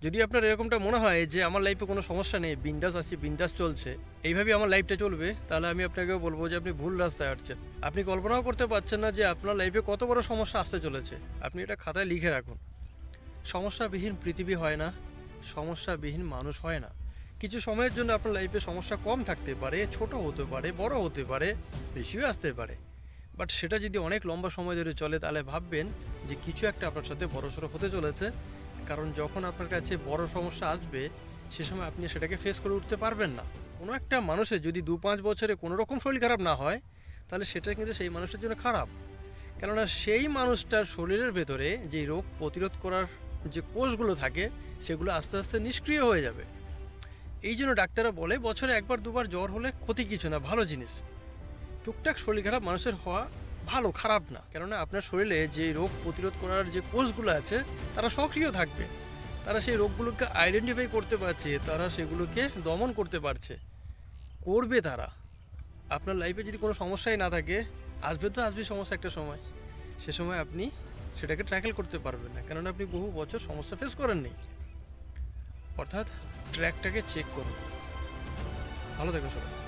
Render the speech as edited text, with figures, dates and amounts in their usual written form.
যদি আপনার এরকমটা মনে হয় যে আমার লাইফে কোনো সমস্যা নেই, বিন্দাস আছি, বিন্দাস চলছে, এইভাবেই আমার লাইফটা চলবে, তাহলে আমি আপনাকেও বলবো যে আপনি ভুল রাস্তায় হাঁটছেন। আপনি কল্পনাও করতে পারছেন না যে আপনার লাইফে কত বড় সমস্যা আসতে চলেছে। আপনি এটা খাতায় লিখে রাখুন। সমস্যাবিহীন পৃথিবী হয় না, সমস্যাবিহীন মানুষ হয় না। কিছু সময়ের জন্য আপনার লাইফে সমস্যা কম থাকতে পারে, ছোট হতে পারে, বড় হতে পারে, বেশিও আসতে পারে। বাট সেটা যদি অনেক লম্বা সময় ধরে চলে তাহলে ভাববেন যে কিছু একটা আপনার সাথে বড়সড় হতে চলেছে। কারণ যখন আপনার কাছে বড় সমস্যা আসবে সে সময় আপনি সেটাকে ফেস করে উঠতে পারবেন না। কোনো একটা মানুষের যদি 2-5 বছরে কোনো রকম শরীর খারাপ না হয় তাহলে সেটা কিন্তু সেই মানুষটার জন্য খারাপ। কেননা সেই মানুষটার শরীরের ভেতরে যে রোগ প্রতিরোধ করার যে কোষগুলো থাকে সেগুলো আস্তে আস্তে নিষ্ক্রিয় হয়ে যাবে। এই জন্য ডাক্তাররা বলে বছরে একবার দুবার জ্বর হলে ক্ষতি কিছু না, ভালো জিনিস। টুকটাক শরীর খারাপ মানুষের হওয়া ভালো, খারাপ না। কেননা আপনার শরীরে যে রোগ প্রতিরোধ করার যে কোষগুলো আছে তারা সক্রিয় থাকবে, তারা সেই রোগগুলোকে আইডেন্টিফাই করতে পারছে, তারা সেগুলোকে দমন করতে পারছে, করবে তারা। আপনার লাইফে যদি কোনো সমস্যাই না থাকে, আসবে তো আসবে সমস্যা একটা সময়, সে সময় আপনি সেটাকে ট্র্যাকেল করতে পারবেন না, কেননা আপনি বহু বছর সমস্যা ফেস করেননি। অর্থাৎ ট্র্যাকটাকে চেক করুন। ভালো থেকো সবাই।